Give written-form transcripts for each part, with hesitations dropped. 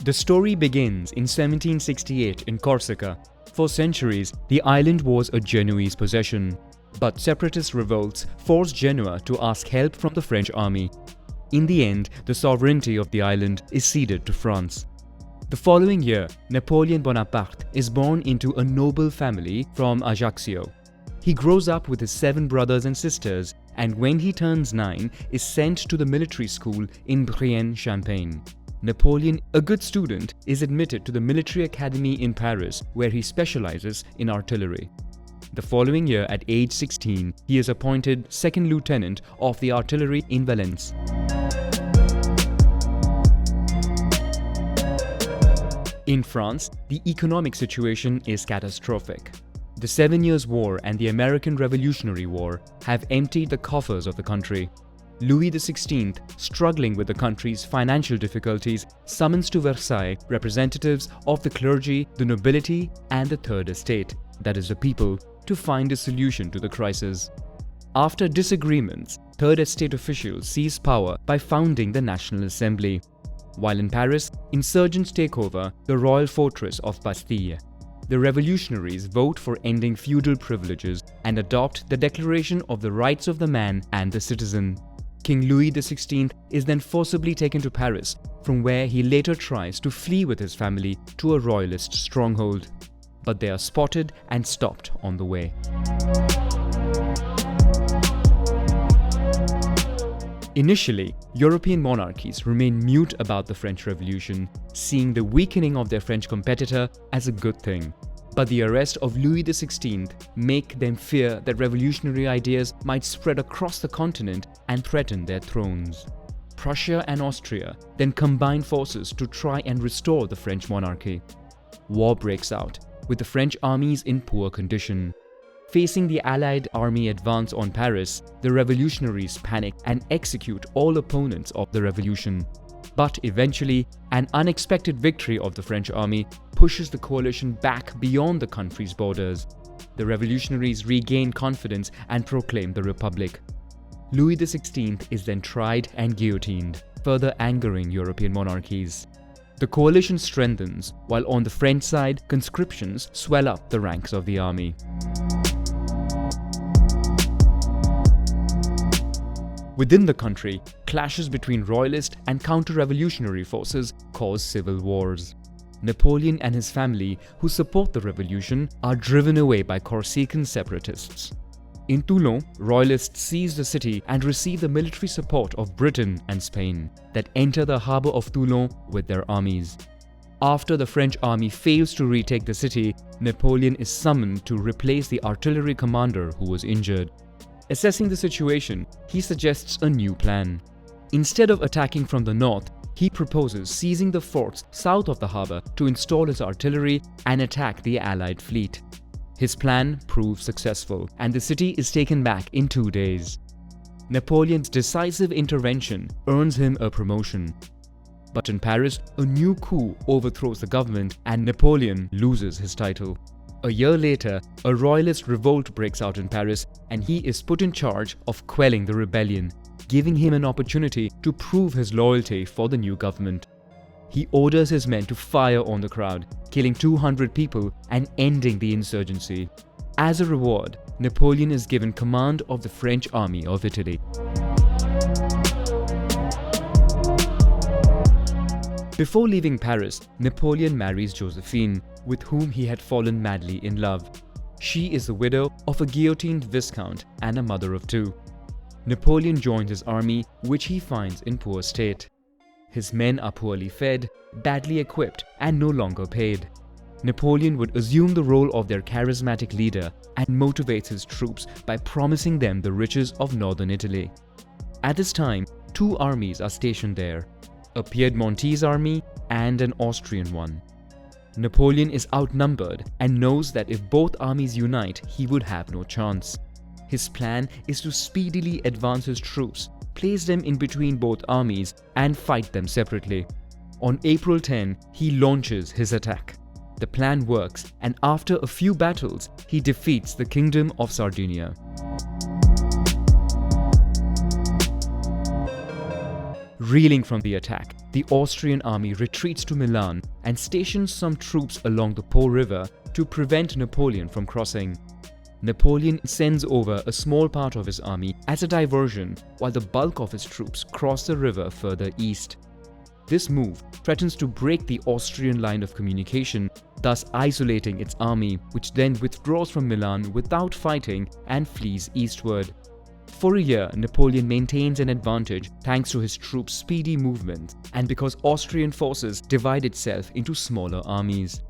The story begins in 1768 in Corsica. For centuries, the island was a Genoese possession, but separatist revolts forced Genoa to ask help from the French army. In the end, the sovereignty of the island is ceded to France. The following year, Napoleon Bonaparte is born into a noble family from Ajaccio. He grows up with his 7 brothers and sisters, and when he turns 9, is sent to the military school in Brienne-Champagne. Napoleon, a good student, is admitted to the military academy in Paris, where he specializes in artillery. The following year, at age 16, he is appointed second lieutenant of the artillery in Valence. In France, the economic situation is catastrophic. The 7 Years' War and the American Revolutionary War have emptied the coffers of the country. Louis XVI, struggling with the country's financial difficulties, summons to Versailles representatives of the clergy, the nobility, and the Third Estate, that is the people, to find a solution to the crisis. After disagreements, Third Estate officials seize power by founding the National Assembly. While in Paris, insurgents take over the royal fortress of Bastille. The revolutionaries vote for ending feudal privileges and adopt the Declaration of the Rights of the Man and the Citizen. King Louis XVI is then forcibly taken to Paris, from where he later tries to flee with his family to a royalist stronghold. But they are spotted and stopped on the way. Initially, European monarchies remain mute about the French Revolution, seeing the weakening of their French competitor as a good thing. But the arrest of Louis XVI make them fear that revolutionary ideas might spread across the continent and threaten their thrones. Prussia and Austria then combine forces to try and restore the French monarchy. War breaks out, with the French armies in poor condition. Facing the Allied army advance on Paris, the revolutionaries panic and execute all opponents of the revolution. But eventually, an unexpected victory of the French army pushes the coalition back beyond the country's borders. The revolutionaries regain confidence and proclaim the Republic. Louis XVI is then tried and guillotined, further angering European monarchies. The coalition strengthens, while on the French side, conscriptions swell up the ranks of the army. Within the country, clashes between royalist and counter-revolutionary forces cause civil wars. Napoleon and his family, who support the revolution, are driven away by Corsican separatists. In Toulon, royalists seize the city and receive the military support of Britain and Spain, that enter the harbour of Toulon with their armies. After the French army fails to retake the city, Napoleon is summoned to replace the artillery commander who was injured. Assessing the situation, he suggests a new plan. Instead of attacking from the north, he proposes seizing the forts south of the harbour to install his artillery and attack the Allied fleet. His plan proves successful, and the city is taken back in 2 days. Napoleon's decisive intervention earns him a promotion. But in Paris, a new coup overthrows the government and Napoleon loses his title. A year later, a royalist revolt breaks out in Paris and he is put in charge of quelling the rebellion, giving him an opportunity to prove his loyalty for the new government. He orders his men to fire on the crowd, killing 200 people and ending the insurgency. As a reward, Napoleon is given command of the French army of Italy. Before leaving Paris, Napoleon marries Josephine, with whom he had fallen madly in love. She is the widow of a guillotined viscount and a mother of 2. Napoleon joins his army, which he finds in poor state. His men are poorly fed, badly equipped, and no longer paid. Napoleon would assume the role of their charismatic leader and motivates his troops by promising them the riches of northern Italy. At this time, 2 armies are stationed there, a Piedmontese army and an Austrian one. Napoleon is outnumbered and knows that if both armies unite, he would have no chance. His plan is to speedily advance his troops, place them in between both armies, and fight them separately. On April 10, he launches his attack. The plan works, and after a few battles, he defeats the Kingdom of Sardinia. Reeling from the attack, the Austrian army retreats to Milan and stations some troops along the Po River to prevent Napoleon from crossing. Napoleon sends over a small part of his army as a diversion while the bulk of his troops cross the river further east. This move threatens to break the Austrian line of communication, thus isolating its army, which then withdraws from Milan without fighting and flees eastward. For a year, Napoleon maintains an advantage thanks to his troops' speedy movement and because Austrian forces divide itself into smaller armies.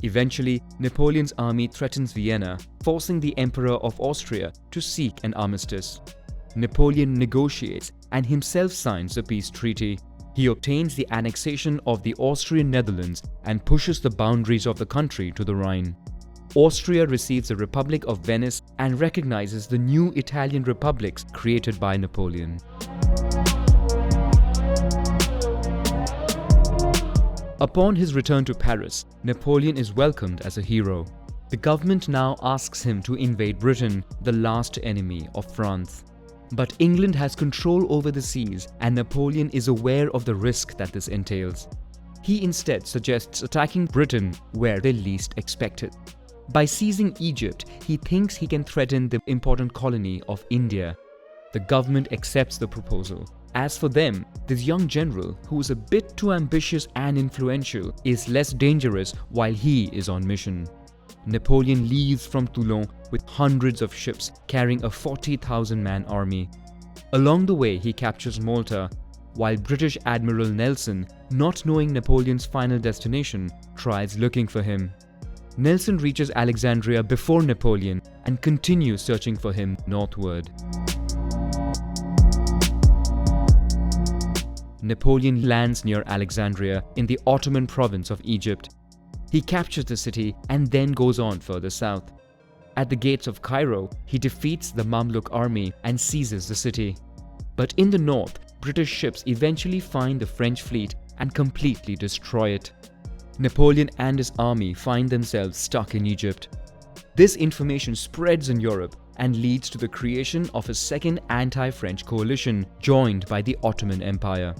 Eventually, Napoleon's army threatens Vienna, forcing the Emperor of Austria to seek an armistice. Napoleon negotiates and himself signs the peace treaty. He obtains the annexation of the Austrian Netherlands and pushes the boundaries of the country to the Rhine. Austria receives the Republic of Venice and recognizes the new Italian republics created by Napoleon. Upon his return to Paris, Napoleon is welcomed as a hero. The government now asks him to invade Britain, the last enemy of France. But England has control over the seas and Napoleon is aware of the risk that this entails. He instead suggests attacking Britain where they least expect it. By seizing Egypt, he thinks he can threaten the important colony of India. The government accepts the proposal. As for them, this young general, who is a bit too ambitious and influential, is less dangerous while he is on mission. Napoleon leaves from Toulon with hundreds of ships carrying a 40,000-man army. Along the way, he captures Malta, while British Admiral Nelson, not knowing Napoleon's final destination, tries looking for him. Nelson reaches Alexandria before Napoleon and continues searching for him northward. Napoleon lands near Alexandria in the Ottoman province of Egypt. He captures the city and then goes on further south. At the gates of Cairo, he defeats the Mamluk army and seizes the city. But in the north, British ships eventually find the French fleet and completely destroy it. Napoleon and his army find themselves stuck in Egypt. This information spreads in Europe and leads to the creation of a second anti-French coalition joined by the Ottoman Empire.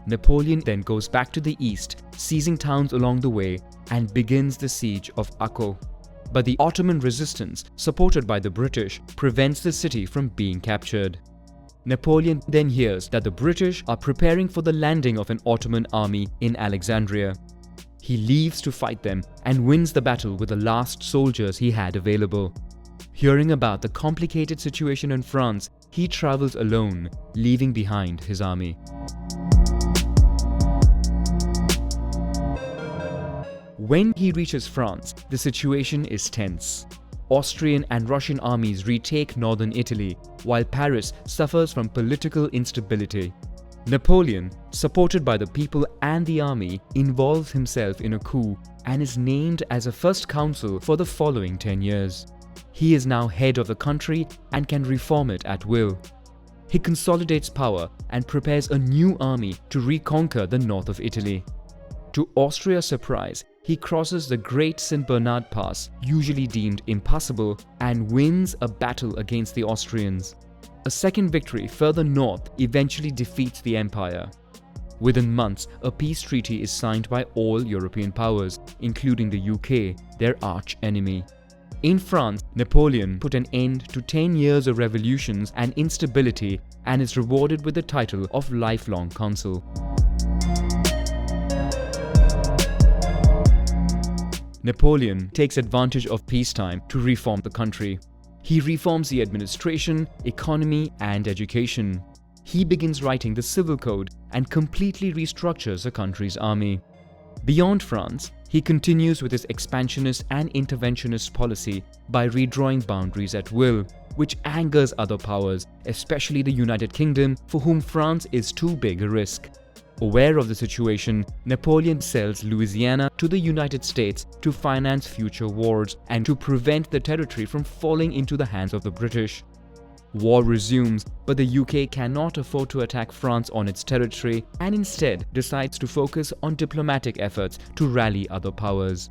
Napoleon then goes back to the east, seizing towns along the way, and begins the siege of Akko. But the Ottoman resistance, supported by the British, prevents the city from being captured. Napoleon then hears that the British are preparing for the landing of an Ottoman army in Alexandria. He leaves to fight them and wins the battle with the last soldiers he had available. Hearing about the complicated situation in France, he travels alone, leaving behind his army. When he reaches France, the situation is tense. Austrian and Russian armies retake northern Italy, while Paris suffers from political instability. Napoleon, supported by the people and the army, involves himself in a coup and is named as a first consul for the following 10 years. He is now head of the country and can reform it at will. He consolidates power and prepares a new army to reconquer the north of Italy. To Austria's surprise, he crosses the Great St. Bernard Pass, usually deemed impassable, and wins a battle against the Austrians. A second victory further north eventually defeats the empire. Within months, a peace treaty is signed by all European powers, including the UK, their arch-enemy. In France, Napoleon put an end to 10 years of revolutions and instability and is rewarded with the title of lifelong consul. Napoleon takes advantage of peacetime to reform the country. He reforms the administration, economy, and education. He begins writing the civil code and completely restructures the country's army. Beyond France, he continues with his expansionist and interventionist policy by redrawing boundaries at will, which angers other powers, especially the United Kingdom, for whom France is too big a risk. Aware of the situation, Napoleon sells Louisiana to the United States to finance future wars and to prevent the territory from falling into the hands of the British. War resumes, but the UK cannot afford to attack France on its territory and instead decides to focus on diplomatic efforts to rally other powers.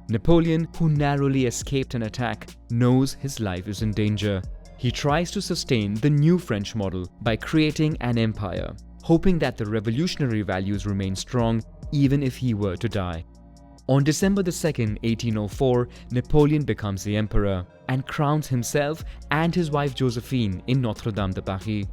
Napoleon, who narrowly escaped an attack, knows his life is in danger. He tries to sustain the new French model by creating an empire, hoping that the revolutionary values remain strong even if he were to die. On December 2nd, 1804, Napoleon becomes the emperor and crowns himself and his wife Josephine in Notre-Dame de Paris.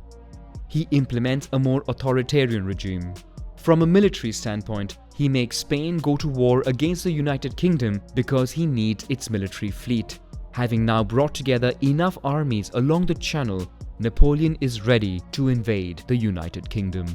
He implements a more authoritarian regime. From a military standpoint, he makes Spain go to war against the United Kingdom because he needs its military fleet. Having now brought together enough armies along the Channel, Napoleon is ready to invade the United Kingdom.